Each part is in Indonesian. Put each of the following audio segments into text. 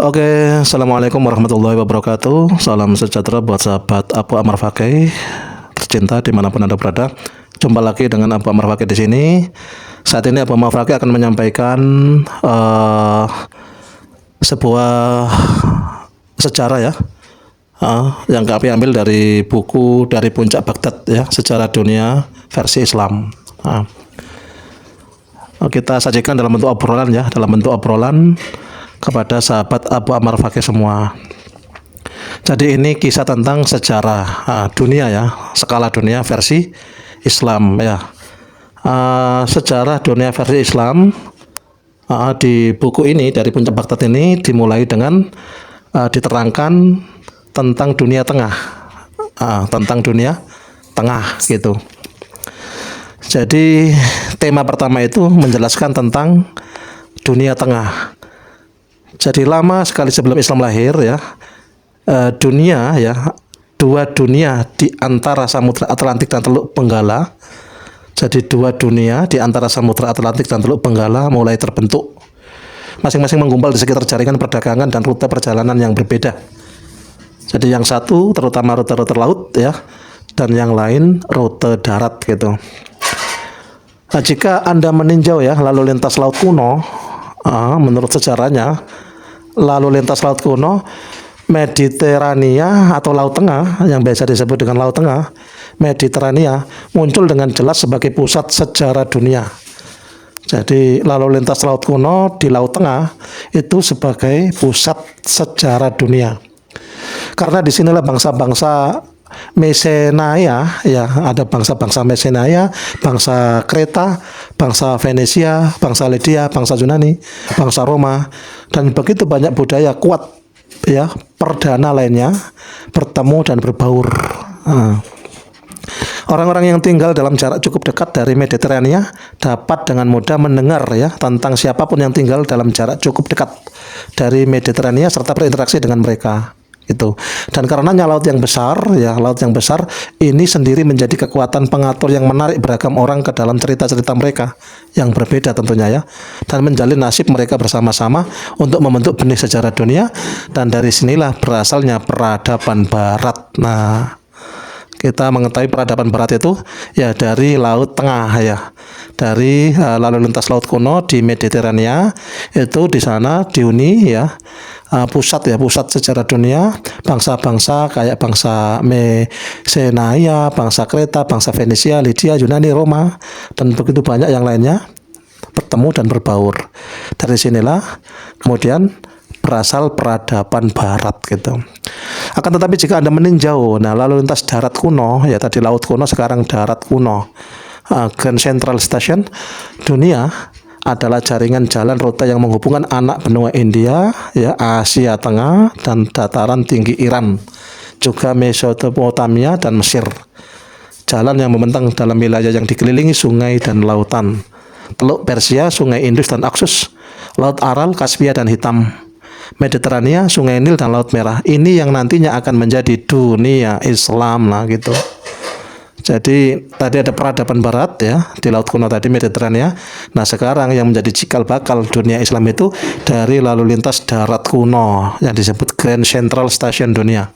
Oke, assalamualaikum warahmatullahi wabarakatuh. Salam sejahtera buat sahabat Abu Amar Fakih tercinta dimanapun anda berada. Jumpa lagi dengan Abu Amar Fakih di sini. Saat ini Abu Amar Fakih akan menyampaikan sebuah sejarah ya, yang kami ambil dari buku dari Puncak Baghdad ya, sejarah dunia versi Islam. Kita sajikan dalam bentuk obrolan ya, dalam bentuk obrolan kepada sahabat Abu Amar Fakih semua. Jadi ini kisah tentang sejarah dunia ya, skala dunia versi Islam ya. Sejarah dunia versi Islam di buku ini dari Puncak Baghdad ini dimulai dengan diterangkan tentang dunia tengah, tentang dunia tengah gitu. Jadi tema pertama itu menjelaskan tentang dunia tengah. Jadi lama sekali sebelum Islam lahir ya, dunia ya, dua dunia di antara Samudra Atlantik dan Teluk Benggala. Jadi dua dunia di antara Samudra Atlantik dan Teluk Benggala mulai terbentuk. Masing-masing menggumpal di sekitar jaringan perdagangan dan rute perjalanan yang berbeda. Jadi yang satu terutama rute-rute laut ya, dan yang lain rute darat gitu. Nah, jika Anda meninjau ya lalu lintas laut kuno, menurut sejarahnya, lalu lintas laut kuno Mediterania atau Laut Tengah yang biasa disebut dengan Laut Tengah, Mediterania muncul dengan jelas sebagai pusat sejarah dunia. Jadi lalu lintas laut kuno di Laut Tengah itu sebagai pusat sejarah dunia. Karena disinilah bangsa-bangsa Mesenaya ya, ada bangsa-bangsa Mesenaya, bangsa Kreta, bangsa Venesia, bangsa Lydia, bangsa Yunani, bangsa Roma, dan begitu banyak budaya kuat ya perdana lainnya bertemu dan berbaur. Orang-orang yang tinggal dalam jarak cukup dekat dari Mediterania dapat dengan mudah mendengar ya tentang siapapun yang tinggal dalam jarak cukup dekat dari Mediterania serta berinteraksi dengan mereka. Itu. Dan karenanya laut yang besar ya, laut yang besar ini sendiri menjadi kekuatan pengatur yang menarik beragam orang ke dalam cerita-cerita mereka yang berbeda tentunya ya, dan menjalin nasib mereka bersama-sama untuk membentuk benih sejarah dunia. Dan dari sinilah berasalnya peradaban barat. Nah, kita mengetahui peradaban barat itu ya dari Laut Tengah ya, dari lalu lintas laut kuno di Mediterania. Itu di sana dihuni ya pusat sejarah dunia, bangsa-bangsa kayak bangsa Mesenaya, bangsa Kreta, bangsa Venesia, Lydia, Yunani, Roma, dan begitu banyak yang lainnya bertemu dan berbaur. Dari sinilah kemudian berasal peradaban barat gitu. Akan tetapi jika Anda meninjau lalu lintas darat kuno ya, tadi laut kuno sekarang darat kuno, Grand Central Station dunia adalah jaringan jalan rute yang menghubungkan anak benua India ya, Asia Tengah dan dataran tinggi Iran, juga Mesopotamia dan Mesir. Jalan yang membentang dalam wilayah yang dikelilingi sungai dan lautan, Teluk Persia, Sungai Indus dan Aksus, Laut Aral, Kaspia dan Hitam, Mediterania, Sungai Nil dan Laut Merah. Ini yang nantinya akan menjadi dunia Islam lah gitu. Jadi tadi ada peradaban barat ya di laut kuno tadi Mediterania. Nah, sekarang yang menjadi cikal bakal dunia Islam itu dari lalu lintas darat kuno yang disebut Grand Central Station dunia,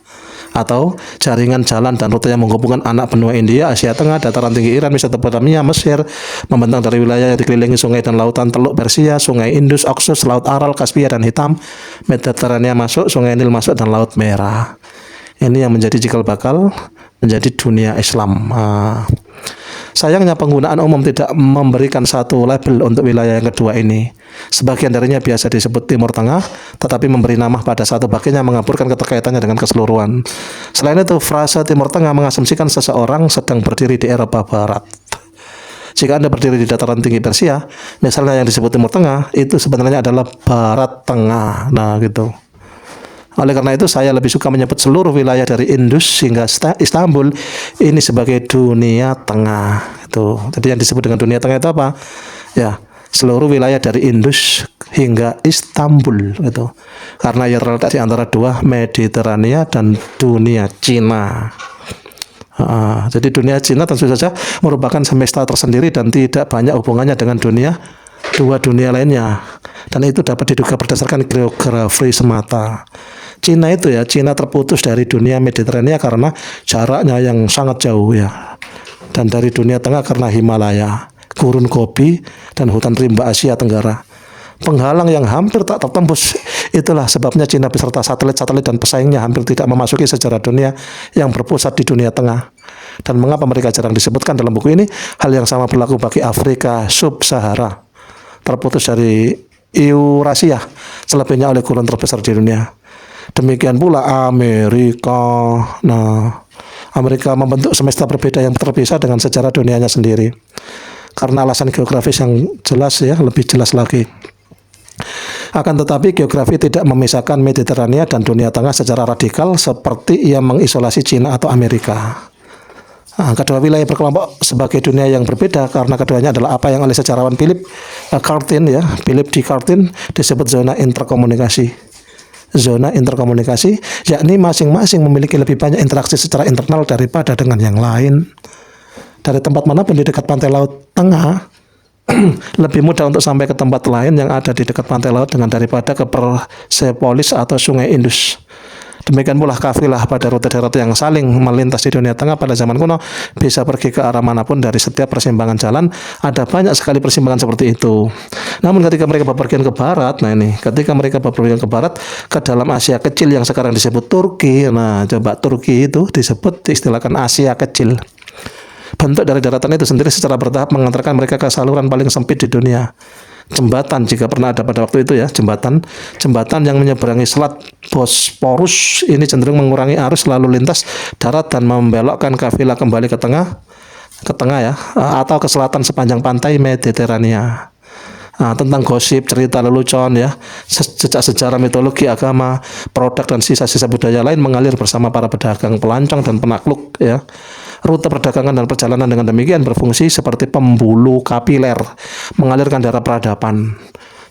atau jaringan jalan dan rute yang menghubungkan anak benua India, Asia Tengah, dataran tinggi Iran, Mesopotamia, Mesir, membentang dari wilayah yang dikelilingi sungai dan lautan, Teluk Persia, Sungai Indus, Aksus, Laut Aral, Kaspia dan Hitam, Mediterania masuk, Sungai Nil masuk, dan Laut Merah. Ini yang menjadi cikal bakal menjadi dunia Islam. Sayangnya penggunaan umum tidak memberikan satu label untuk wilayah yang kedua ini. Sebagian darinya biasa disebut Timur Tengah, tetapi memberi nama pada satu bagian yang mengaburkan keterkaitannya dengan keseluruhan. Selain itu, frase Timur Tengah mengasumsikan seseorang sedang berdiri di Eropa Barat. Jika Anda berdiri di dataran tinggi Persia, misalnya yang disebut Timur Tengah, itu sebenarnya adalah Barat Tengah. Nah, gitu. Oleh karena itu saya lebih suka menyebut seluruh wilayah dari Indus hingga Istanbul ini sebagai dunia tengah. Itu. Jadi yang disebut dengan dunia tengah itu apa? Ya, seluruh wilayah dari Indus hingga Istanbul gitu. Karena ia terletak di antara dua Mediterania dan dunia Cina. Jadi dunia Cina tentu saja merupakan semesta tersendiri dan tidak banyak hubungannya dengan dunia dua dunia lainnya, dan itu dapat diduga berdasarkan geografi semata. Cina itu ya, Cina terputus dari dunia Mediterania karena jaraknya yang sangat jauh ya, dan dari dunia tengah karena Himalaya, gurun Gobi, dan hutan rimba Asia Tenggara. Penghalang yang hampir tak tertembus. Itulah sebabnya Cina beserta satelit-satelit dan pesaingnya hampir tidak memasuki sejarah dunia yang berpusat di dunia tengah. Dan mengapa mereka jarang disebutkan dalam buku ini? Hal yang sama berlaku bagi Afrika Sub-Sahara, terputus dari Eurasia, selebihnya oleh gurun terbesar di dunia. Demikian pula Amerika. Nah, Amerika membentuk semesta berbeda yang terpisah dengan sejarah dunianya sendiri. Karena alasan geografis yang jelas ya, lebih jelas lagi. Akan tetapi geografi tidak memisahkan Mediterania dan dunia tengah secara radikal seperti ia mengisolasi Cina atau Amerika. Nah, kedua wilayah berkelompok sebagai dunia yang berbeda karena keduanya adalah apa yang oleh sejarawan Philip D. Cartin disebut zona interkomunikasi. Zona interkomunikasi, yakni masing-masing memiliki lebih banyak interaksi secara internal daripada dengan yang lain. Dari tempat manapun di dekat pantai Laut Tengah, lebih mudah untuk sampai ke tempat lain yang ada di dekat pantai laut dengan daripada ke Persepolis atau Sungai Indus. Demikian pula kafilah pada rute darat yang saling melintas di dunia tengah pada zaman kuno bisa pergi ke arah manapun dari setiap persimpangan jalan. Ada banyak sekali persimpangan seperti itu. Namun ketika mereka bepergian ke barat, ketika mereka bepergian ke barat, ke dalam Asia kecil yang sekarang disebut Turki. Nah, coba Turki itu diistilahkan Asia kecil. Bentuk dari daratan itu sendiri secara bertahap mengantarkan mereka ke saluran paling sempit di dunia. Jembatan, jika pernah ada pada waktu itu ya, jembatan yang menyeberangi Selat Bosporus ini cenderung mengurangi arus lalu lintas darat dan membelokkan kafilah kembali ke tengah ya, atau ke selatan sepanjang pantai Mediterania. Nah, tentang gosip, cerita lelucon ya, jejak sejarah, mitologi, agama, produk dan sisa-sisa budaya lain mengalir bersama para pedagang, pelancong dan penakluk ya. Rute perdagangan dan perjalanan dengan demikian berfungsi seperti pembuluh kapiler, mengalirkan darah peradaban.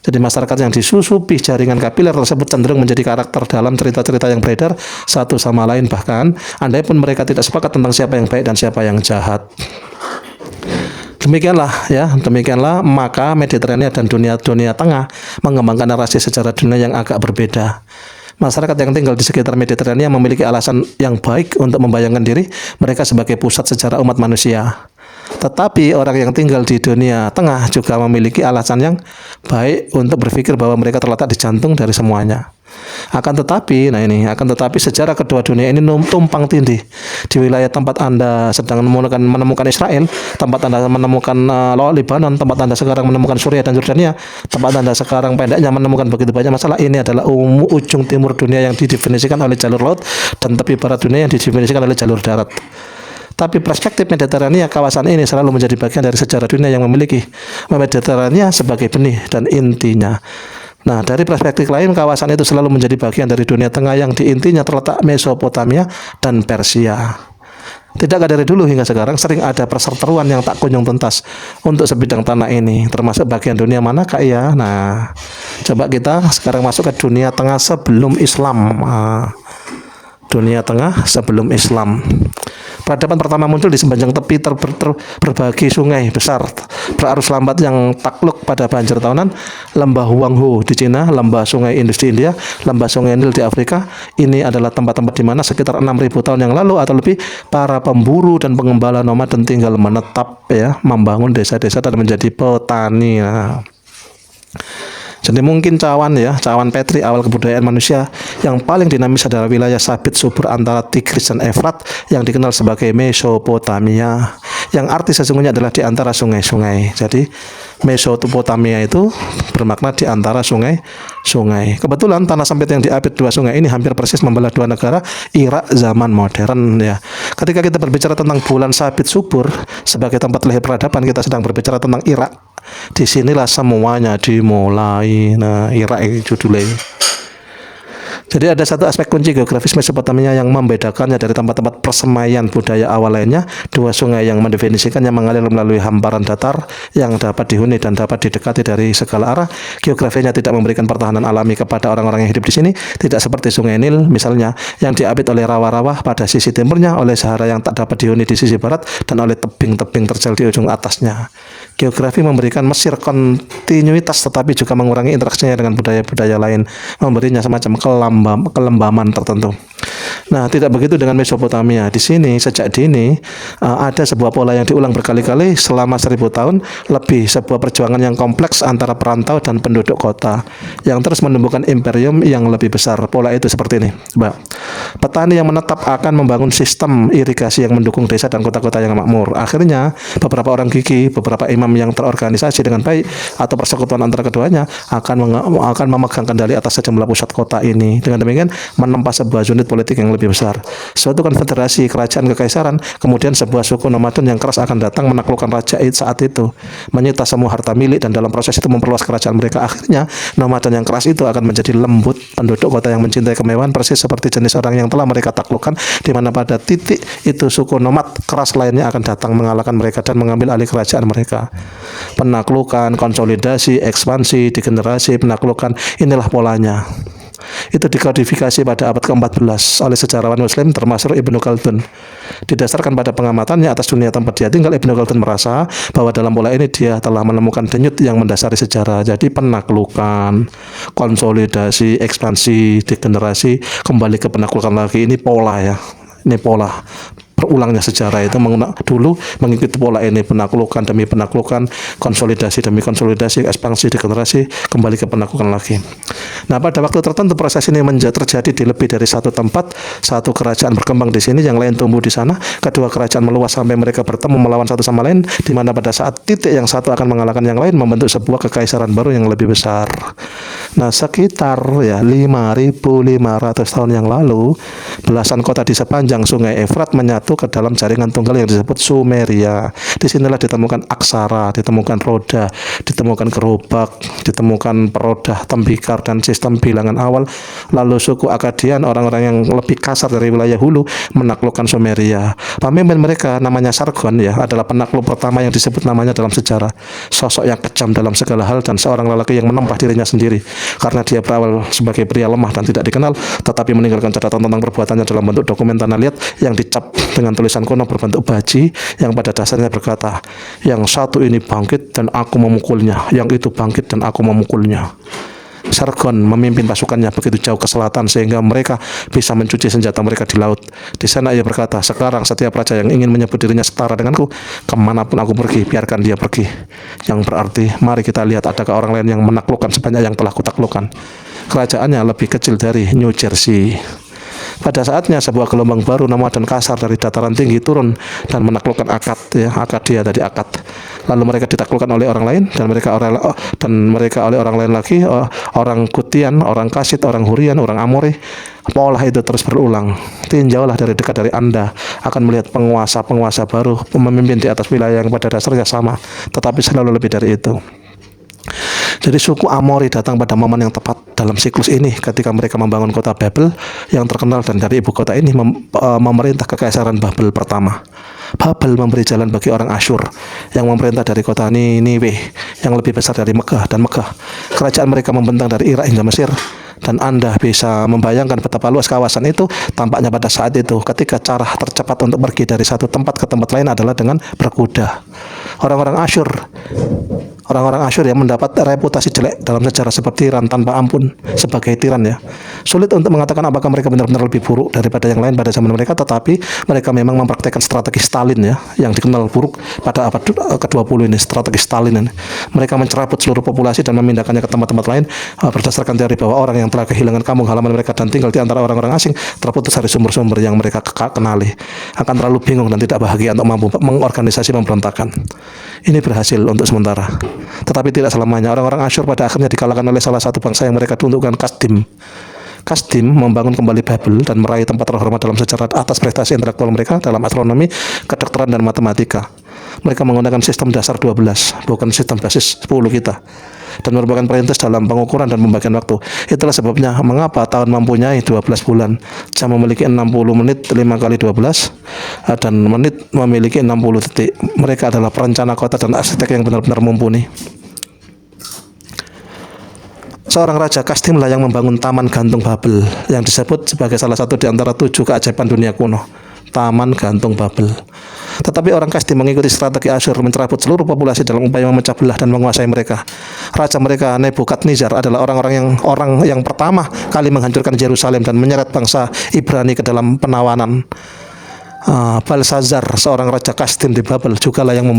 Jadi masyarakat yang disusupi jaringan kapiler tersebut cenderung menjadi karakter dalam cerita-cerita yang beredar satu sama lain, bahkan andai pun mereka tidak sepakat tentang siapa yang baik dan siapa yang jahat. Demikianlah maka Mediterania dan dunia tengah mengembangkan narasi sejarah dunia yang agak berbeda. Masyarakat yang tinggal di sekitar Mediterania memiliki alasan yang baik untuk membayangkan diri mereka sebagai pusat sejarah umat manusia. Tetapi orang yang tinggal di dunia tengah juga memiliki alasan yang baik untuk berpikir bahwa mereka terletak di jantung dari semuanya. Akan tetapi sejarah kedua dunia ini tumpang tindih. Di wilayah tempat Anda sedang menemukan Israel, tempat Anda menemukan Lebanon, tempat Anda sekarang menemukan Suriah dan Yordania, tempat Anda sekarang pendeknya menemukan begitu banyak masalah. Ini adalah ujung timur dunia yang didefinisikan oleh jalur laut dan tepi barat dunia yang didefinisikan oleh jalur darat. Tapi perspektif Mediterania, kawasan ini selalu menjadi bagian dari sejarah dunia yang memiliki Mediterania sebagai benih dan intinya. Nah, dari perspektif lain, kawasan itu selalu menjadi bagian dari dunia tengah yang di intinya terletak Mesopotamia dan Persia. Tidakkah dari dulu hingga sekarang sering ada perseteruan yang tak kunjung tuntas untuk sebidang tanah ini, termasuk bagian dunia manakah ya? Nah, coba kita sekarang masuk ke dunia tengah sebelum Islam. Dunia tengah sebelum Islam. Peradaban pertama muncul di sepanjang tepi berbagi sungai besar berarus lambat yang takluk pada banjir tahunan, lembah Huanghe di Cina, lembah sungai Indus di India, lembah sungai Nil di Afrika. Ini adalah tempat-tempat di mana sekitar 6.000 tahun yang lalu atau lebih para pemburu dan pengembala nomaden tinggal menetap ya, membangun desa-desa dan menjadi petani. Jadi mungkin cawan Petri awal kebudayaan manusia yang paling dinamis adalah wilayah sabit subur antara Tigris dan Efrat yang dikenal sebagai Mesopotamia, yang arti sesungguhnya adalah di antara sungai-sungai. Jadi Mesopotamia itu bermakna di antara sungai-sungai. Kebetulan tanah sempit yang diapit dua sungai ini hampir persis membelah dua negara Irak zaman modern ya. Ketika kita berbicara tentang bulan sabit subur sebagai tempat lahir peradaban, kita sedang berbicara tentang Irak. Disinilah semuanya dimulai. Nah, Irak itu judulnya. Jadi ada satu aspek kunci geografis Mesopotamia yang membedakannya dari tempat-tempat persemaian budaya awal lainnya. Dua sungai yang mendefinisikannya mengalir melalui hamparan datar yang dapat dihuni dan dapat didekati dari segala arah. Geografinya tidak memberikan pertahanan alami kepada orang-orang yang hidup di sini. Tidak seperti sungai Nil misalnya yang diapit oleh rawa-rawa pada sisi timurnya, oleh Sahara yang tak dapat dihuni di sisi barat, dan oleh tebing-tebing terjal di ujung atasnya. Geografi memberikan Mesir kontinuitas tetapi juga mengurangi interaksinya dengan budaya-budaya lain, memberinya semacam kelembaman tertentu. Nah, tidak begitu dengan Mesopotamia. Di sini sejak dini ada sebuah pola yang diulang berkali-kali selama 1000 tahun lebih, sebuah perjuangan yang kompleks antara perantau dan penduduk kota yang terus menumbuhkan imperium yang lebih besar. Pola itu seperti ini, Mbak. Petani yang menetap akan membangun sistem irigasi yang mendukung desa dan kota-kota yang makmur. Akhirnya, beberapa orang gigi, beberapa imam yang terorganisasi dengan baik atau persekutuan antara keduanya akan memegang kendali atas sejumlah pusat kota ini. Dengan demikian, menempa sebuah unit politik yang lebih besar. Suatu konfederasi kerajaan kekaisaran, kemudian sebuah suku nomaden yang keras akan datang menaklukkan raja saat itu, menyita semua harta milik dan dalam proses itu memperluas kerajaan mereka. Akhirnya, nomaden yang keras itu akan menjadi lembut, penduduk kota yang mencintai kemewahan persis seperti jenis orang yang telah mereka taklukkan, di mana pada titik itu suku nomad keras lainnya akan datang mengalahkan mereka dan mengambil alih kerajaan mereka. Penaklukan, konsolidasi, ekspansi, degenerasi, penaklukan, inilah polanya. Itu dikodifikasi pada abad ke-14 oleh sejarawan Muslim termasuk Ibnu Khaldun. Didasarkan pada pengamatannya atas dunia tempat dia tinggal, Ibnu Khaldun merasa bahwa dalam pola ini dia telah menemukan denyut yang mendasari sejarah. Jadi penaklukan, konsolidasi, ekspansi, degenerasi, kembali ke penaklukan lagi, ini pola ya. Ini pola berulangnya sejarah itu dulu mengikuti pola ini, penaklukan demi penaklukan, konsolidasi demi konsolidasi, ekspansi, degenerasi, kembali ke penaklukan lagi. Nah, pada waktu tertentu proses ini terjadi di lebih dari satu tempat. Satu kerajaan berkembang di sini, yang lain tumbuh di sana. Kedua kerajaan meluas sampai mereka bertemu melawan satu sama lain, di mana pada saat titik yang satu akan mengalahkan yang lain, membentuk sebuah kekaisaran baru yang lebih besar. Nah, sekitar 5.500 tahun yang lalu, belasan kota di sepanjang sungai Efrat menyatu ke dalam jaringan tunggal yang disebut Sumeria. Disinilah ditemukan aksara, ditemukan roda, ditemukan gerobak, ditemukan perodah, tembikar, dan sistem bilangan awal. Lalu suku Akkadian, orang-orang yang lebih kasar dari wilayah hulu, menaklukkan Sumeria. Pemimpin mereka namanya Sargon ya, adalah penakluk pertama yang disebut namanya dalam sejarah. Sosok yang kejam dalam segala hal dan seorang lelaki yang menempah dirinya sendiri. Karena dia berawal sebagai pria lemah dan tidak dikenal, tetapi meninggalkan catatan tentang perbuatannya dalam bentuk dokumen tanah liat yang dicap dengan tulisan kuno berbentuk baji yang pada dasarnya berkata, yang satu ini bangkit dan aku memukulnya, yang itu bangkit dan aku memukulnya. Sargon memimpin pasukannya begitu jauh ke selatan sehingga mereka bisa mencuci senjata mereka di laut. Di sana ia berkata, sekarang setiap raja yang ingin menyebut dirinya setara denganku, kemanapun aku pergi, biarkan dia pergi. Yang berarti, mari kita lihat adakah orang lain yang menaklukkan sebanyak yang telah kutaklukkan. Kerajaannya lebih kecil dari New Jersey. Pada saatnya sebuah gelombang baru nomaden kasar dari dataran tinggi turun dan menaklukkan Akkadia dari Akkad. Lalu mereka ditaklukkan oleh orang lain dan mereka oleh orang lain lagi, orang Kutian, orang Kasit, orang Hurrian, orang Amori. Pola itu terus berulang. Tinjaulah dari dekat dari Anda akan melihat penguasa-penguasa baru, pemimpin di atas wilayah yang pada dasarnya sama, tetapi selalu lebih dari itu. Jadi suku Amori datang pada momen yang tepat dalam siklus ini ketika mereka membangun kota Babel yang terkenal, dan dari ibu kota ini memerintah kekaisaran Babel pertama. Babel memberi jalan bagi orang Asyur yang memerintah dari kota Niniwe yang lebih besar dari Megah, dan Megah kerajaan mereka membentang dari Irak hingga Mesir. Dan Anda bisa membayangkan betapa luas kawasan itu tampaknya pada saat itu, ketika cara tercepat untuk pergi dari satu tempat ke tempat lain adalah dengan berkuda. Orang-orang Asyur yang mendapat reputasi jelek dalam sejarah seperti tiran tanpa ampun, sebagai tiran ya. Sulit untuk mengatakan apakah mereka benar-benar lebih buruk daripada yang lain pada zaman mereka, tetapi mereka memang mempraktekkan strategi Stalin ya, yang dikenal buruk pada abad ke-20 ini, strategi Stalin ini. Mereka mencerabut seluruh populasi dan memindahkannya ke tempat-tempat lain berdasarkan teori bahwa orang yang telah kehilangan kampung halaman mereka dan tinggal di antara orang-orang asing, terputus dari sumber-sumber yang mereka kenali, akan terlalu bingung dan tidak bahagia untuk mampu mengorganisasi pemberontakan. Ini berhasil untuk sementara, tetapi tidak selamanya. Orang-orang Asyur pada akhirnya dikalahkan oleh salah satu bangsa yang mereka tundukkan, Kasdim. Kasdim membangun kembali Babel dan meraih tempat terhormat dalam sejarah atas prestasi intelektual mereka dalam astronomi, kedokteran, dan matematika. Mereka menggunakan sistem dasar 12, bukan sistem basis 10 kita, dan merupakan perintis dalam pengukuran dan pembagian waktu. Itulah sebabnya mengapa tahun mempunyai 12 bulan, jam memiliki 60 menit 5 kali 12, dan menit memiliki 60 detik. Mereka adalah perencana kota dan arsitek yang benar-benar mumpuni. Seorang raja Kastim lah yang membangun Taman Gantung Babel, yang disebut sebagai salah satu di antara 7 keajaiban dunia kuno, Taman Gantung Babel. Tetapi orang Kastim mengikuti strategi Asyur mencerabut seluruh populasi dalam upaya memecah belah dan menguasai mereka. Raja mereka Nebukadnezar adalah orang yang pertama kali menghancurkan Yerusalem dan menyeret bangsa Ibrani ke dalam penawanan. Belsazar, seorang raja Kastim di Babel, juga lah yang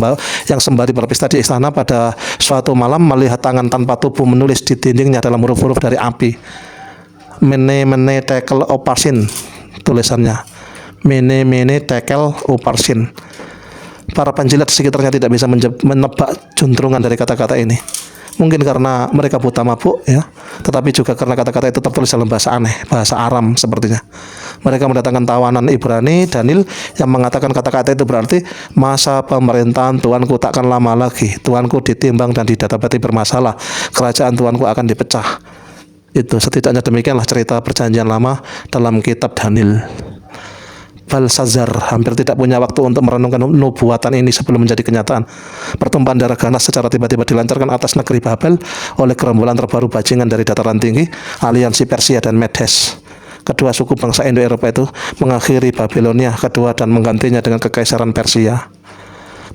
sembari berpesta di istana pada suatu malam melihat tangan tanpa tubuh menulis di dindingnya dalam huruf-huruf dari api. Mene tekel oparsin, tulisannya mene tekel oparsin. Para penjilat sekitarnya tidak bisa menebak juntrungan dari kata-kata ini. Mungkin karena mereka buta mabuk, ya, tetapi juga karena kata-kata itu tertulis dalam bahasa aneh, bahasa Aram sepertinya. Mereka mendatangkan tawanan Ibrani, Daniel, yang mengatakan kata-kata itu berarti masa pemerintahan Tuanku takkan lama lagi. Tuanku ditimbang dan didapati bermasalah. Kerajaan Tuanku akan dipecah. Itu setidaknya demikianlah cerita perjanjian lama dalam kitab Daniel. Belsazar hampir tidak punya waktu untuk merenungkan nubuatan ini sebelum menjadi kenyataan. Pertumpahan darah ganas secara tiba-tiba dilancarkan atas negeri Babel oleh gerombolan terbaru bajingan dari dataran tinggi, aliansi Persia dan Medes. Kedua suku bangsa Indo-Eropa itu mengakhiri Babilonia kedua dan menggantinya dengan kekaisaran Persia.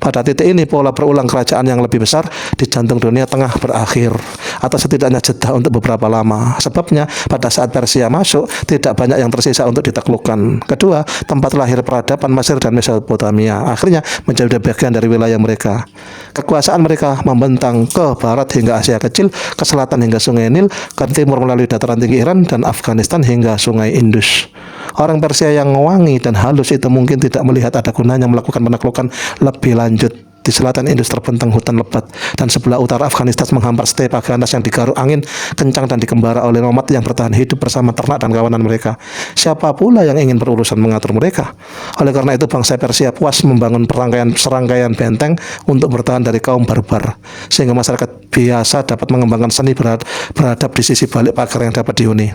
Pada titik ini pola berulang kerajaan yang lebih besar di jantung dunia tengah berakhir, atau setidaknya jeda untuk beberapa lama. Sebabnya pada saat Persia masuk, tidak banyak yang tersisa untuk ditaklukkan. Kedua, tempat lahir peradaban Mesir dan Mesopotamia akhirnya menjadi bagian dari wilayah mereka. Kekuasaan mereka membentang ke barat hingga Asia Kecil, ke selatan hingga Sungai Nil, ke timur melalui dataran tinggi Iran dan Afghanistan hingga Sungai Indus. Orang Persia yang wangi dan halus itu mungkin tidak melihat ada gunanya melakukan penaklukan lebih lanjut. Di selatan Indus terbentang hutan lebat, dan sebelah utara Afghanistan menghampar stepa ganas yang digaruk angin kencang dan dikembara oleh nomad yang bertahan hidup bersama ternak dan kawanan mereka. Siapa pula yang ingin berurusan mengatur mereka? Oleh karena itu bangsa Persia puas membangun serangkaian benteng untuk bertahan dari kaum barbar, sehingga masyarakat biasa dapat mengembangkan seni beradab di sisi balik pagar yang dapat dihuni.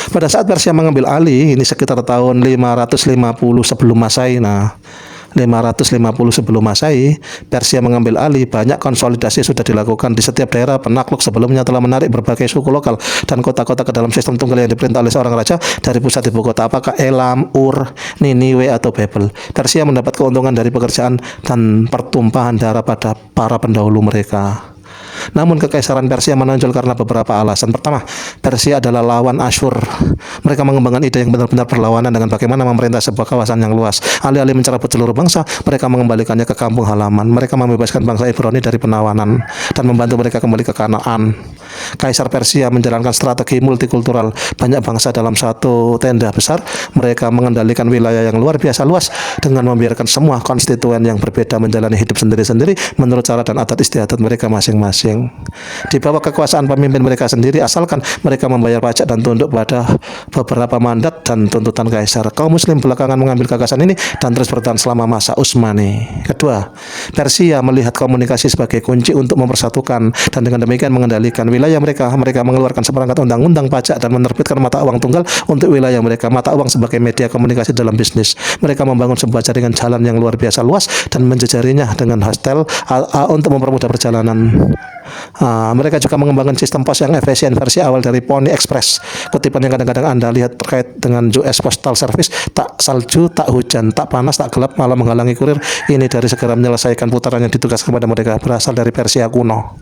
Pada saat Persia mengambil alih, ini sekitar tahun 550 sebelum Masehi. 550 sebelum Masehi, Persia mengambil alih. Banyak konsolidasi sudah dilakukan di setiap daerah. Penakluk sebelumnya telah menarik berbagai suku lokal dan kota-kota ke dalam sistem tunggal yang diperintah oleh seorang raja dari pusat ibu kota, apakah Elam, Ur, Niniwe atau Babel. Persia mendapat keuntungan dari pekerjaan dan pertumpahan darah pada para pendahulu mereka. Namun kekaisaran Persia menonjol karena beberapa alasan. Pertama, Persia adalah lawan Asyur. Mereka mengembangkan ide yang benar-benar berlawanan dengan bagaimana memerintah sebuah kawasan yang luas. Alih-alih mencerabut seluruh bangsa, mereka mengembalikannya ke kampung halaman. Mereka membebaskan bangsa Ibrani dari penawanan dan membantu mereka kembali ke Kanaan. Kaisar Persia menjalankan strategi multikultural, banyak bangsa dalam satu tenda besar. Mereka mengendalikan wilayah yang luar biasa luas dengan membiarkan semua konstituen yang berbeda menjalani hidup sendiri-sendiri menurut cara dan adat istiadat mereka masing-masing. Di bawah kekuasaan pemimpin mereka sendiri, asalkan mereka membayar pajak dan tunduk pada beberapa mandat dan tuntutan kaisar. Kaum muslim belakangan mengambil gagasan ini dan terus bertahan selama masa Utsmani. Kedua, Persia melihat komunikasi sebagai kunci untuk mempersatukan dan dengan demikian mengendalikan wilayah mereka. Mereka mengeluarkan seperangkat undang-undang pajak dan menerbitkan mata uang tunggal untuk wilayah mereka. Mata uang sebagai media komunikasi dalam bisnis. Mereka membangun sebuah jaringan jalan yang luar biasa luas dan menjejarinya dengan hostel untuk mempermudah perjalanan. Mereka juga mengembangkan sistem pos yang efisien versi awal dari Pony Express. Kutipan yang kadang-kadang Anda lihat terkait dengan US Postal Service, tak salju, tak hujan, tak panas, tak gelap, malah menghalangi kurir. Ini dari segera menyelesaikan putaran yang ditugaskan kepada mereka, berasal dari Persia kuno.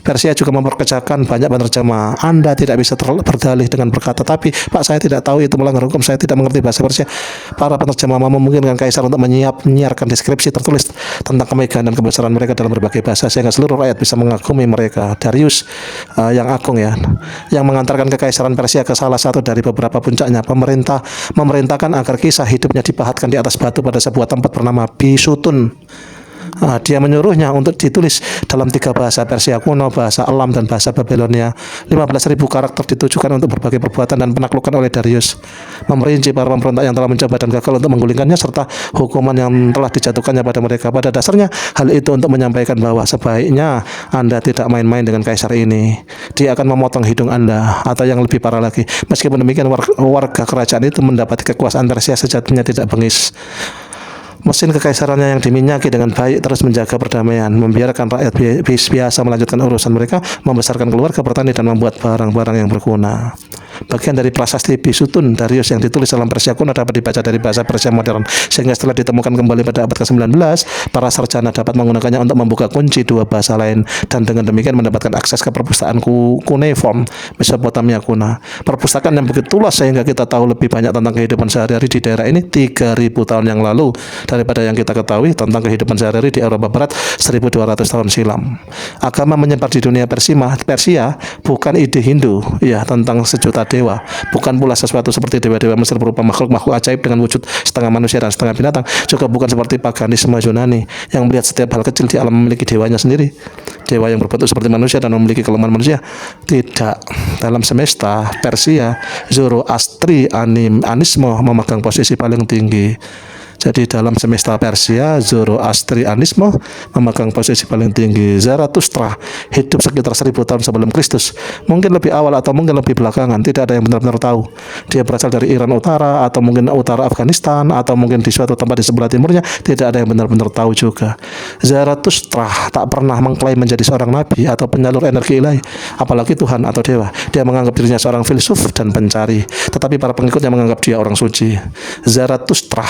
Persia juga memperkerjakan banyak penerjemah. Anda tidak bisa berdalih dengan berkata, tapi Pak, saya tidak tahu itu melanggar hukum, saya tidak mengerti bahasa Persia. Para penerjemah memungkinkan kaisar untuk menyiarkan deskripsi tertulis tentang kemegahan dan kebesaran mereka dalam berbagai bahasa, sehingga seluruh rakyat bisa mengagumi mereka. Darius yang agung, ya, yang mengantarkan kekaisaran Persia ke salah satu dari beberapa puncaknya, memerintahkan agar kisah hidupnya dipahatkan di atas batu pada sebuah tempat bernama Bisutun. Dia menyuruhnya untuk ditulis dalam 3 bahasa Persia kuno, bahasa Elam, dan bahasa Babilonia. 15.000 karakter ditujukan untuk berbagai perbuatan dan penaklukan oleh Darius, memperinci para pemberontak yang telah mencoba dan gagal untuk menggulingkannya, serta hukuman yang telah dijatuhkannya pada mereka. Pada dasarnya hal itu untuk menyampaikan bahwa sebaiknya Anda tidak main-main dengan kaisar ini. Dia akan memotong hidung Anda, atau yang lebih parah lagi. Meskipun demikian, warga kerajaan itu mendapat kekuasaan Persia sejatinya tidak bengis. Mesin kekaisarannya yang diminyaki dengan baik terus menjaga perdamaian, membiarkan rakyat biasa melanjutkan urusan mereka, membesarkan keluarga bertani, dan membuat barang-barang yang berguna. Bagian dari prasasti Bisutun Darius yang ditulis dalam Persia kuno dapat dibaca dari bahasa Persia modern, sehingga setelah ditemukan kembali pada abad ke-19, para sarjana dapat menggunakannya untuk membuka kunci 2 bahasa lain, dan dengan demikian mendapatkan akses ke perpustakaan cuneiform Mesopotamia kuno. Perpustakaan yang begitu luas sehingga kita tahu lebih banyak tentang kehidupan sehari-hari di daerah ini 3.000 tahun yang lalu daripada yang kita ketahui tentang kehidupan sehari-hari di Eropa Barat 1.200 tahun silam. Agama menyebar di dunia Persia bukan ide Hindu, ya, tentang sejuta dewa, bukan pula sesuatu seperti dewa-dewa Mesir berupa makhluk-makhluk ajaib dengan wujud setengah manusia dan setengah binatang, juga bukan seperti paganisme Yunani yang melihat setiap hal kecil di alam memiliki dewanya sendiri, dewa yang berbentuk seperti manusia dan memiliki kelemahan manusia. Tidak. Dalam semesta Persia, Zoroastrianisme memegang posisi paling tinggi. Jadi dalam semesta Persia, Zoroastrianisme memegang posisi paling tinggi. Zarathustra hidup sekitar 1000 tahun sebelum Kristus. Mungkin lebih awal atau mungkin lebih belakangan, tidak ada yang benar-benar tahu. Dia berasal dari Iran Utara, atau mungkin utara Afghanistan, atau mungkin di suatu tempat di sebelah timurnya. Tidak ada yang benar-benar tahu juga. Zarathustra tak pernah mengklaim menjadi seorang nabi atau penyalur energi ilahi, apalagi Tuhan atau dewa. Dia menganggap dirinya seorang filsuf dan pencari, tetapi para pengikutnya menganggap dia orang suci. Zarathustra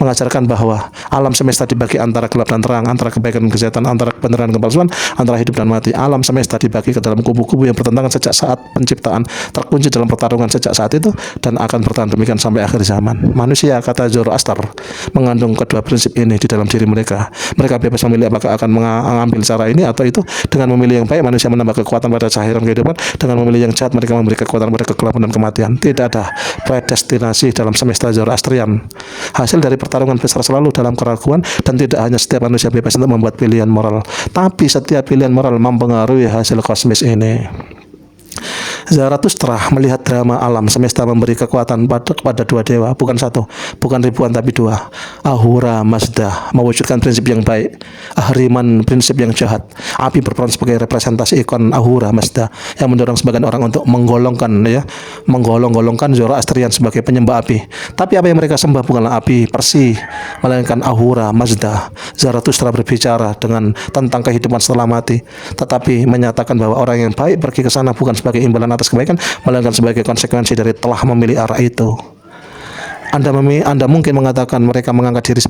mengajarkan bahwa alam semesta dibagi antara gelap dan terang, antara kebaikan dan kejahatan, antara kebenaran dan kepalsuan, antara hidup dan mati. Alam semesta dibagi ke dalam kubu-kubu yang bertentangan sejak saat penciptaan, terkunci dalam pertarungan sejak saat itu, dan akan bertahan demikian sampai akhir zaman. Manusia, kata Zoroaster, mengandung kedua prinsip ini di dalam diri mereka. Mereka bebas memilih apakah akan mengambil cara ini atau itu. Dengan memilih yang baik, manusia menambah kekuatan pada cairan kehidupan. Dengan memilih yang jahat, mereka memberi kekuatan pada kegelapan dan kematian. Tidak ada predestinasi dalam semesta Zoroastrian. Hasil dari pertarungan besar selalu dalam keraguan, dan tidak hanya setiap manusia bebas untuk membuat pilihan moral, tapi setiap pilihan moral mempengaruhi hasil kosmis ini. Zarathustra melihat drama alam semesta memberi kekuatan kepada 2 dewa, bukan 1, bukan ribuan, tapi 2. Ahura Mazda mewujudkan prinsip yang baik, Ahriman prinsip yang jahat. Api berperan sebagai representasi ikon Ahura Mazda yang mendorong sebagian orang untuk menggolong-golongkan Zoroastrian sebagai penyembah api. Tapi apa yang mereka sembah bukanlah api Persi, melainkan Ahura Mazda. Zarathustra berbicara tentang kehidupan setelah mati, tetapi menyatakan bahwa orang yang baik pergi ke sana bukan sebagai imbalan atas kebaikan, melainkan sebagai konsekuensi dari telah memilih arah itu. Anda mungkin mengatakan mereka mengangkat diri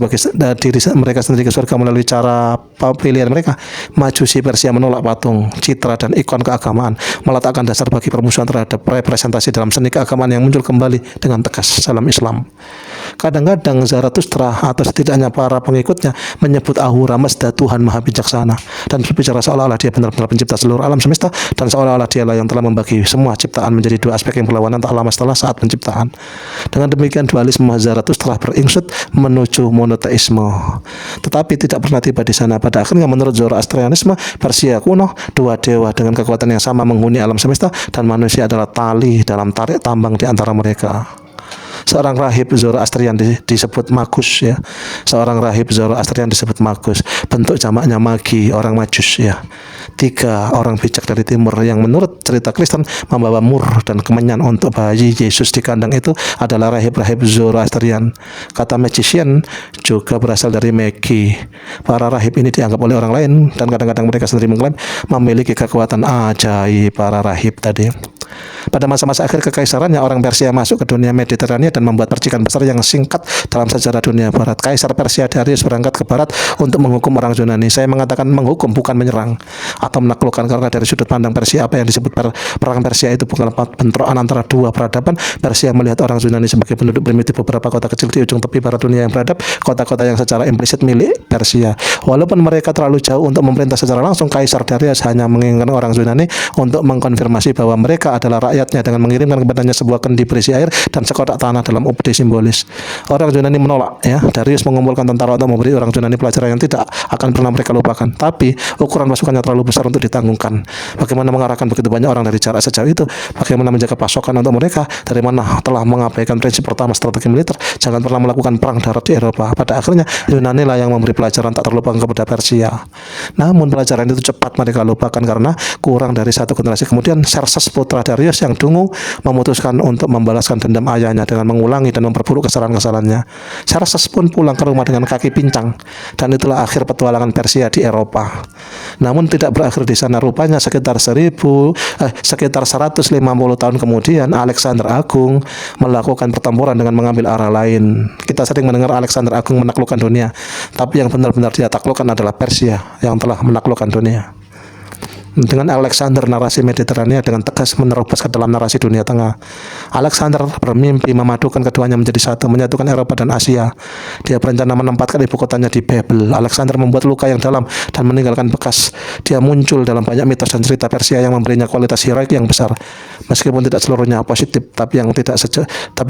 mereka sendiri ke surga melalui cara pilihan mereka. Majusi Persia menolak patung, citra, dan ikon keagamaan, meletakkan dasar bagi permusuhan terhadap representasi dalam seni keagamaan yang muncul kembali dengan tegas dalam Islam. Kadang-kadang Zarathustra atau setidaknya para pengikutnya menyebut Ahura Mazda Tuhan Maha Bijaksana, dan berbicara seolah-olah dia benar-benar pencipta seluruh alam semesta, dan seolah-olah dialah yang telah membagi semua ciptaan menjadi 2 aspek yang berlawanan tak lama setelah saat penciptaan. Dengan demikian dualisme Zarathustra beringsut menuju monoteisme, tetapi tidak pernah tiba di sana. Pada akhirnya menurut Zoroastrianisme Persia kuno, 2 dewa dengan kekuatan yang sama menghuni alam semesta, dan manusia adalah tali dalam tarik tambang di antara mereka. Seorang rahib Zoroastrian disebut Magus, ya. Seorang rahib Zoroastrian disebut Magus. Bentuk jamaknya magi, orang Majus, ya. 3 orang bijak dari timur yang menurut cerita Kristen membawa mur dan kemenyan untuk bayi Yesus di kandang itu adalah rahib-rahib Zoroastrian. Kata magician juga berasal dari magi. Para rahib ini dianggap oleh orang lain, dan kadang-kadang mereka sendiri mengklaim memiliki kekuatan ajaib. Para rahib tadi. Pada masa-masa akhir kekaisarannya, orang Persia masuk ke dunia Mediterania dan membuat percikan besar yang singkat dalam sejarah dunia Barat. Kaisar Persia Darius berangkat ke Barat untuk menghukum orang Yunani. Saya mengatakan menghukum, bukan menyerang atau menaklukkan, karena dari sudut pandang Persia, apa yang disebut perang Persia itu bukanlah bentrokan antara 2 peradaban. Persia melihat orang Yunani sebagai penduduk primitif beberapa kota kecil di ujung tepi barat dunia yang beradab, kota-kota yang secara implisit milik Persia. Walaupun mereka terlalu jauh untuk memerintah secara langsung, Kaisar Darius hanya menginginkan orang Yunani untuk mengkonfirmasi bahwa mereka adalah rakyatnya dengan mengirimkan kepadanya sebuah kendi berisi air dan sekotak tanah dalam upeti simbolis. Orang Yunani menolak, ya. Darius mengumpulkan tentara untuk memberi orang Yunani pelajaran yang tidak akan pernah mereka lupakan. Tapi ukuran pasukannya terlalu besar untuk ditanggungkan. Bagaimana mengarahkan begitu banyak orang dari jarak sejauh itu? Bagaimana menjaga pasokan untuk mereka? Dari mana telah mengabaikan prinsip pertama strategi militer? Jangan pernah melakukan perang darat di Eropa. Pada akhirnya Yunani lah yang memberi pelajaran tak terlupakan kepada Persia. Namun pelajaran itu cepat mereka lupakan karena kurang dari satu generasi kemudian Xerxes putra Darius yang dungu memutuskan untuk membalaskan dendam ayahnya dengan mengulangi dan memperburuk kesalahan-kesalahannya. Xerxes pun pulang ke rumah dengan kaki pincang dan itulah akhir petualangan Persia di Eropa. Namun tidak berakhir di sana, rupanya sekitar 150 tahun kemudian Alexander Agung melakukan pertempuran dengan mengambil arah lain. Kita sering mendengar Alexander Agung menaklukkan dunia, tapi yang benar-benar dia taklukkan adalah Persia yang telah menaklukkan dunia. Dengan Alexander, narasi Mediterania dengan tegas menerobos ke dalam narasi dunia tengah. Alexander bermimpi memadukan keduanya menjadi satu, menyatukan Eropa dan Asia. Dia berencana menempatkan ibu kotanya di Babel. Alexander membuat luka yang dalam dan meninggalkan bekas. Dia muncul dalam banyak mitos dan cerita Persia yang memberinya kualitas heroik yang besar. Meskipun tidak seluruhnya positif, tapi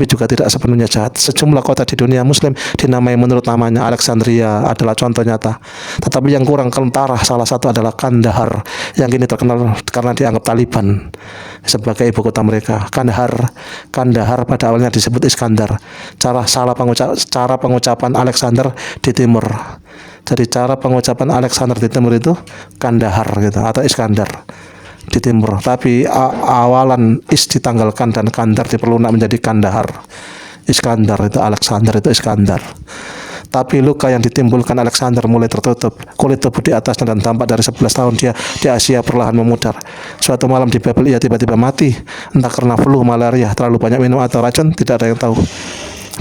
juga tidak sepenuhnya jahat. Sejumlah kota di dunia Muslim dinamai menurut namanya. Alexandria adalah contoh nyata. Tetapi yang kurang kentara salah satu adalah Kandahar, yang kini terkenal karena dianggap Taliban sebagai ibu kota mereka. Kandahar pada awalnya disebut Iskandar. Cara pengucapan Alexander di timur. Jadi cara pengucapan Alexander di timur itu Kandahar gitu, atau Iskandar di timur. Tapi awalan is ditanggalkan dan Kandar diperlunak menjadi Kandahar. Iskandar itu Alexander itu Iskandar. Tapi luka yang ditimbulkan Alexander mulai tertutup. Kulit tubuh di atasnya dan tampak dari 11 tahun dia di Asia perlahan memudar. Suatu malam di Babel ia tiba-tiba mati. Entah karena flu, malaria, terlalu banyak minum atau racun, tidak ada yang tahu.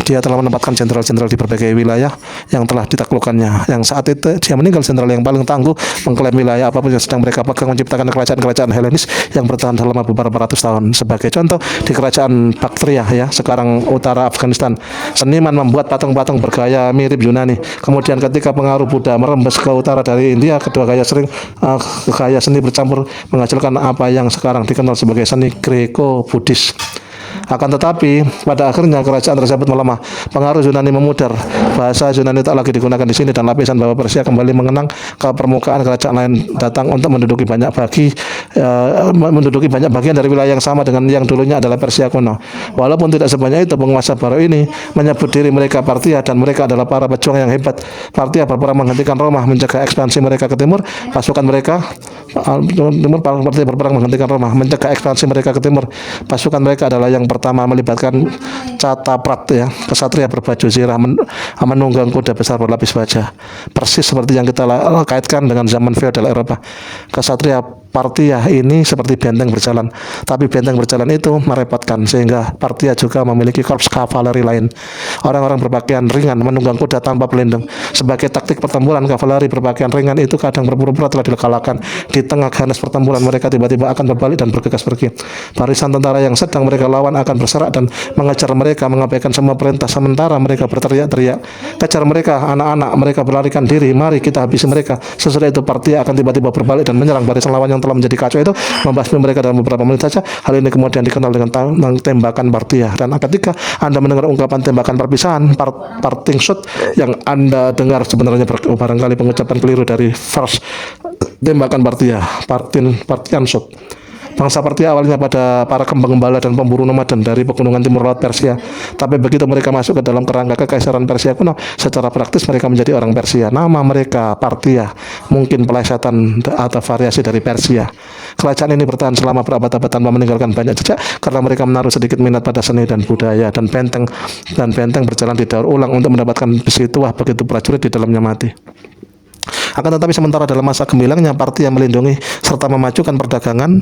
Dia telah menempatkan jenderal-jenderal di berbagai wilayah yang telah ditaklukkannya. Yang saat itu dia meninggal, jenderal yang paling tangguh mengklaim wilayah apapun yang sedang mereka pegang, menciptakan kerajaan-kerajaan Helenis yang bertahan selama beberapa ratus tahun. Sebagai contoh, di kerajaan Bactria, ya, sekarang utara Afghanistan, seniman membuat patung-patung bergaya mirip Yunani. Kemudian ketika pengaruh Buddha merembes ke utara dari India, kedua gaya seni bercampur menghasilkan apa yang sekarang dikenal sebagai seni Greco-Buddhis. Akan tetapi pada akhirnya kerajaan tersebut melemah, pengaruh Yunani memudar, bahasa Yunani tak lagi digunakan di sini dan lapisan bawah Persia kembali mengenang ke permukaan. Kerajaan lain datang untuk menduduki banyak bagian dari wilayah yang sama dengan yang dulunya adalah Persia kuno. Walaupun tidak sebanyak itu, penguasa baru ini menyebut diri mereka Partia dan mereka adalah para pejuang yang hebat. Partia berperang menghentikan Roma, mencegah ekspansi mereka ke timur. Pasukan mereka Partia berperang menghentikan Roma, mencegah ekspansi mereka ke timur. Pasukan mereka adalah yang pertama melibatkan cataprat, ya, kesatria berbaju zirah menunggang kuda besar berlapis baja, persis seperti yang kita kaitkan dengan zaman feodal Eropa. Kesatria Partia ini seperti benteng berjalan, tapi benteng berjalan itu merepotkan sehingga Partia juga memiliki korps kavaleri lain. Orang-orang berpakaian ringan menunggang kuda tanpa pelindung. Sebagai taktik pertempuran, kavaleri berpakaian ringan itu kadang berpura-pura telah dikalahkan. Di tengah ganas pertempuran mereka tiba-tiba akan berbalik dan bergegas pergi. Barisan tentara yang sedang mereka lawan akan berserak dan mengejar mereka, mengabaikan semua perintah. Sementara mereka berteriak-teriak, kejar mereka anak-anak, mereka berlarikan diri, mari kita habisi mereka. Sesudah itu Partia akan tiba-tiba berbalik dan menyerang barisan lawan yang telah menjadi kacau itu, membasmi mereka dalam beberapa menit saja. Hal ini kemudian dikenal dengan tembakan Partia. Dan ketika Anda mendengar ungkapan tembakan perpisahan, parting shot, yang Anda dengar sebenarnya barangkali pengucapan keliru dari first tembakan Partia, partian shot. Bangsa Partia awalnya pada para gembala dan pemburu nomaden dari pegunungan timur laut Persia. Tapi begitu mereka masuk ke dalam kerangka kekaisaran Persia kuno, secara praktis mereka menjadi orang Persia. Nama mereka Partia, mungkin pelesetan atau variasi dari Persia. Kerajaan ini bertahan selama berabad-abad tanpa meninggalkan banyak jejak karena mereka menaruh sedikit minat pada seni dan budaya, dan benteng berjalan didaur ulang untuk mendapatkan besi tuah begitu prajurit di dalamnya mati. Akan tetapi sementara dalam masa gemilangnya Partia melindungi serta memajukan perdagangan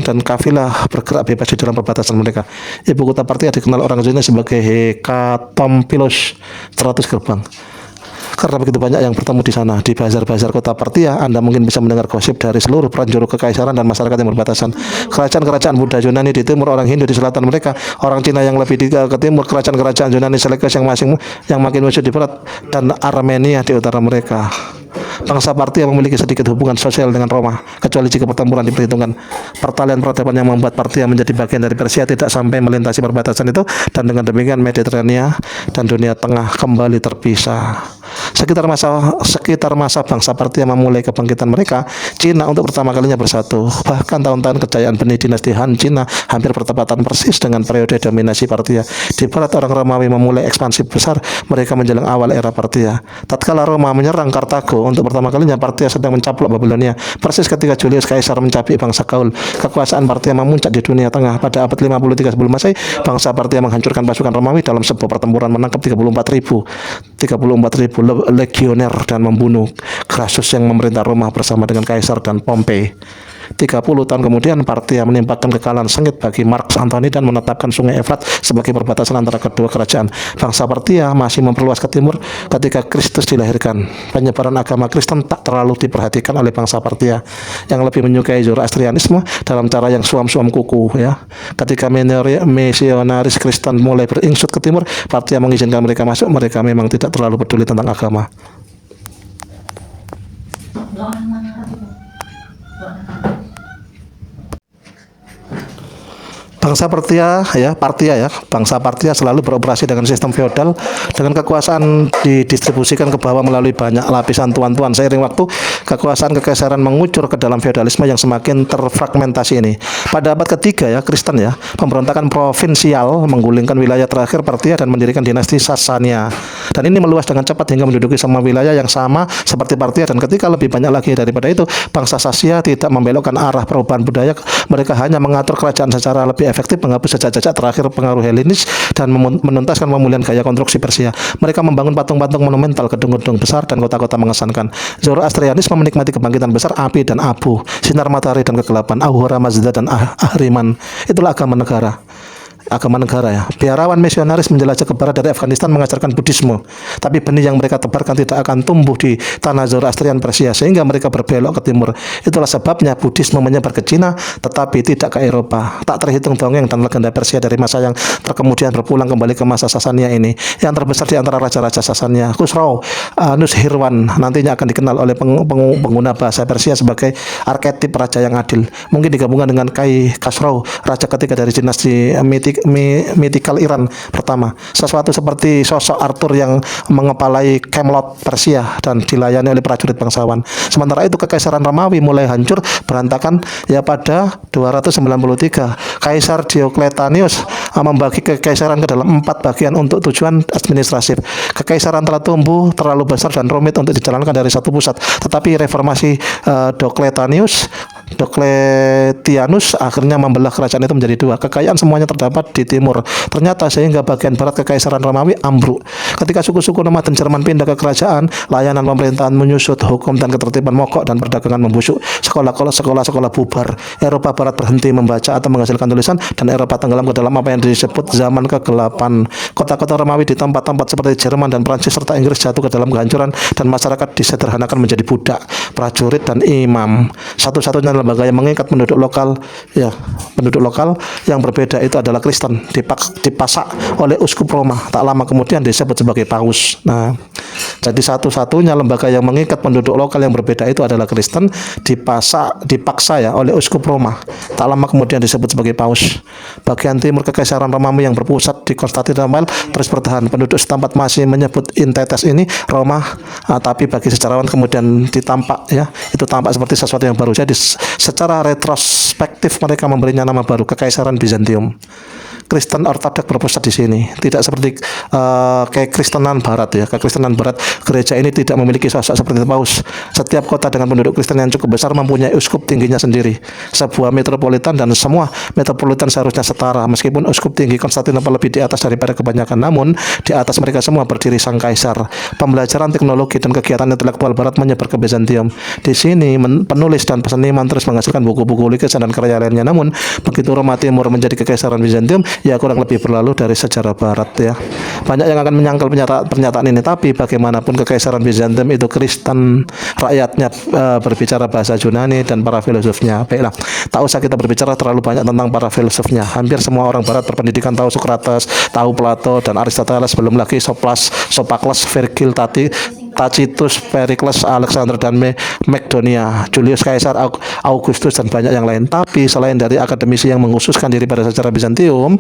dan kafilah bergerak bebas di dalam perbatasan mereka. Ibu kota Partia dikenal orang Yunani sebagai Hekatompilos, 100 gerbang. Karena begitu banyak yang bertemu di sana. Di bazar-bazar kota Partia, Anda mungkin bisa mendengar gosip dari seluruh penjuru kekaisaran dan masyarakat yang berbatasan. Kerajaan-kerajaan Buddha Yunani di timur, orang Hindu di selatan mereka, orang Cina yang lebih ke timur, kerajaan-kerajaan Yunani Seleukus yang makin muncul di barat, dan Armenia di utara mereka. Bangsa Partia memiliki sedikit hubungan sosial dengan Roma, kecuali jika pertempuran diperhitungkan. Pertalian peradaban yang membuat Partia menjadi bagian dari Persia tidak sampai melintasi perbatasan itu, dan dengan demikian Mediterania dan dunia tengah kembali terpisah. Sekitar masa bangsa Partia memulai kebangkitan mereka, Cina untuk pertama kalinya bersatu. Bahkan tahun-tahun kejayaan benih dinasti Han Cina hampir bertepatan persis dengan periode dominasi Partia. Di barat orang Romawi memulai ekspansi besar mereka menjelang awal era Partia. Tatkala Roma menyerang Kartago untuk pertama kalinya, Partia sedang mencaplok Babilonia. Persis ketika Julius Caesar mencabik bangsa Gaul, kekuasaan Partia memuncak di dunia tengah. Pada abad 53 sebelum Masehi, bangsa Partia menghancurkan pasukan Romawi dalam sebuah pertempuran, menangkap 34.000 legioner dan membunuh Crassus yang memerintah Roma bersama dengan Kaisar dan Pompei. 30 tahun kemudian Partia menimpakan kekalahan sengit bagi Mark Antony dan menetapkan Sungai Efrat sebagai perbatasan antara kedua kerajaan. Bangsa Partia masih memperluas ke timur ketika Kristus dilahirkan. Penyebaran agama Kristen tak terlalu diperhatikan oleh bangsa Partia, yang lebih menyukai Zoroastrianisme dalam cara yang suam-suam kuku, ya. Ketika misionaris Kristen mulai beringsut ke timur, Partia mengizinkan mereka masuk. Mereka memang tidak terlalu peduli tentang agama. Bangsa Partia selalu beroperasi dengan sistem feodal, dengan kekuasaan didistribusikan ke bawah melalui banyak lapisan tuan-tuan. Seiring waktu, kekuasaan kekaisaran mengucur ke dalam feodalisme yang semakin terfragmentasi ini. Pada abad ketiga, Kristen, pemberontakan provinsial menggulingkan wilayah terakhir Partia dan mendirikan dinasti Sasania. Dan ini meluas dengan cepat hingga menduduki semua wilayah yang sama seperti Partia. Dan ketika lebih banyak lagi daripada itu, bangsa Sasia tidak membelokkan arah perubahan budaya. Mereka hanya mengatur kerajaan secara lebih efektif, menghapus jejak-jejak terakhir pengaruh Helenis dan menuntaskan pemulihan gaya konstruksi Persia. Mereka membangun patung-patung monumental, gedung-gedung besar, dan kota-kota mengesankan. Zoroastrianisme menikmati kebangkitan besar api dan abu, sinar matahari dan kegelapan, Ahura Mazda dan Ahriman. Itulah agama negara. Biarawan misionaris menjelajah ke barat dari Afghanistan mengajarkan Buddhisme, tapi benih yang mereka tebarkan tidak akan tumbuh di tanah Zoroastrian Persia, sehingga mereka berbelok ke timur. Itulah sebabnya Buddhisme menyebar ke Cina tetapi tidak ke Eropa. Tak terhitung dongeng dan legenda Persia dari masa yang terkemudian berpulang kembali ke masa Sasania ini. Yang terbesar di antara raja-raja Sasania, Khusrau Nushirwan, nantinya akan dikenal oleh pengguna bahasa Persia sebagai arketip raja yang adil. Mungkin digabungkan dengan Kai Khosrow, raja ketiga dari dinasti mythical Iran pertama. Sesuatu seperti sosok Arthur yang mengepalai Camelot Persia dan dilayani oleh prajurit bangsawan. Sementara itu kekaisaran Romawi mulai hancur berantakan pada 293. Kaisar Diocletianus membagi kekaisaran ke dalam 4 bagian untuk tujuan administratif. Kekaisaran telah tumbuh terlalu besar dan rumit untuk dijalankan dari satu pusat. Tetapi reformasi Diocletianus akhirnya membelah kerajaan itu menjadi 2. Kekayaan semuanya terdapat di timur. Ternyata sehingga bagian barat kekaisaran Romawi ambruk. Ketika suku-suku nomaden Jerman pindah ke kerajaan, layanan pemerintahan menyusut, hukum dan ketertiban mogok, dan perdagangan membusuk. Sekolah bubar. Eropa Barat berhenti membaca atau menghasilkan tulisan, dan Eropa tenggelam ke dalam apa yang disebut zaman kegelapan. Kota-kota Romawi di tempat-tempat seperti Jerman dan Prancis serta Inggris jatuh ke dalam kehancuran, dan masyarakat disederhanakan menjadi budak, prajurit, dan imam. Satu-satunya lembaga yang mengikat penduduk lokal yang berbeda itu adalah Kristen, dipasak oleh uskup Roma. Tak lama kemudian disebut sebagai paus. Nah, jadi satu-satunya lembaga yang mengikat penduduk lokal yang berbeda itu adalah Kristen, dipaksa oleh uskup Roma. Tak lama kemudian disebut sebagai paus. Bagian timur kekaisaran Romawi yang berpusat di Konstantinopel terus bertahan. Penduduk setempat masih menyebut entitas ini Roma, tapi bagi sejarawan kemudian itu tampak seperti sesuatu yang baru. Jadi secara retrospektif mereka memberinya nama baru, Kekaisaran Bizantium. Kristen Ortodok berpusat di sini, tidak seperti Kekristenan Barat. Kekristenan Barat, gereja ini tidak memiliki sosok seperti paus. Setiap kota dengan penduduk Kristen yang cukup besar mempunyai uskup tingginya sendiri, sebuah metropolitan, dan semua metropolitan seharusnya setara. Meskipun uskup tinggi Konstantinopel lebih di atas daripada kebanyakan, namun di atas mereka semua berdiri sang kaisar. Pembelajaran teknologi dan kegiatan intelektual Barat menyebar ke Bizantium. Di sini penulis dan seniman terus menghasilkan buku-buku lukisan dan karya lainnya. Namun begitu Roma Timur menjadi Kekaisaran Bizantium, kurang lebih berlalu dari sejarah Barat. Banyak yang akan menyangkal pernyataan ini, tapi bagaimanapun Kekaisaran Bizantium itu Kristen, rakyatnya berbicara bahasa Yunani, dan para filosofnya. Baiklah, tak usah kita berbicara terlalu banyak tentang para filosofnya. Hampir semua orang Barat berpendidikan tahu Socrates, tahu Plato dan Aristoteles, belum lagi Sophocles, Virgil, Tacitus, Pericles, Alexander dan Makedonia, Julius Caesar, Augustus dan banyak yang lain. Tapi selain dari akademisi yang mengkhususkan diri pada sejarah Bizantium,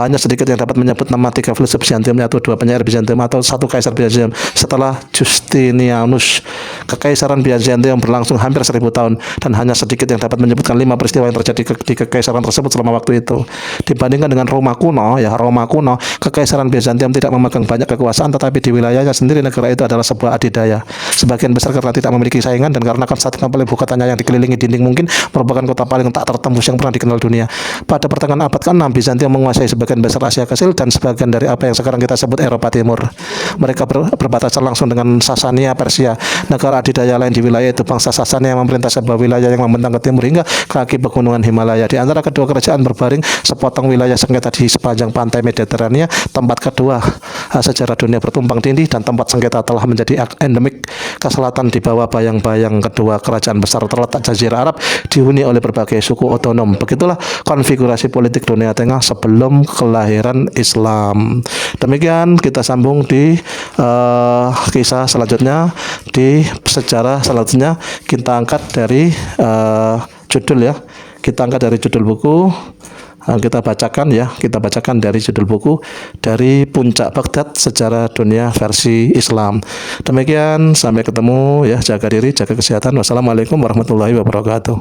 hanya sedikit yang dapat menyebut nama 3 filsuf Bizantium, yaitu 2 penyair Bizantium atau 1 kaisar Bizantium setelah Justinianus. Kekaisaran Bizantium berlangsung hampir 1000 tahun dan hanya sedikit yang dapat menyebutkan 5 peristiwa yang terjadi di kekaisaran tersebut selama waktu itu. Dibandingkan dengan Roma kuno, kekaisaran Bizantium tidak memegang banyak kekuasaan, tetapi di wilayahnya sendiri negara itu adalah sebuah adidaya. Sebagian besar karena tidak memiliki saingan dan karena Konstantinopel ibu kotanya yang dikelilingi dinding mungkin merupakan kota paling tak tertembus yang pernah dikenal dunia. Pada pertengahan abad ke-6, Bizantium menguasai sebagian besar Asia Kecil dan sebagian dari apa yang sekarang kita sebut Eropa Timur. Mereka berbatasan langsung dengan Sasania, Persia. Negara adidaya lain di wilayah itu, bangsa Sasania yang memerintah sebuah wilayah yang membentang ke timur hingga kaki pegunungan Himalaya. Di antara kedua kerajaan berbaring sepotong wilayah sengketa di sepanjang pantai Mediterania, tempat kedua sejarah dunia bertumpang tindih dan tempat sengketa telah menjadi endemik ke selatan di bawah bayang-bayang kedua kerajaan besar terletak Jazirah Arab dihuni oleh berbagai suku otonom. Begitulah konfigurasi politik dunia tengah sebelum kelahiran Islam. Demikian kita sambung di kisah selanjutnya, di sejarah selanjutnya kita angkat dari judul ya. Kita angkat dari judul buku. Kita bacakan dari judul buku, dari Puncak Baghdad Sejarah Dunia versi Islam. Demikian, sampai ketemu ya, jaga diri, jaga kesehatan. Wassalamualaikum warahmatullahi wabarakatuh.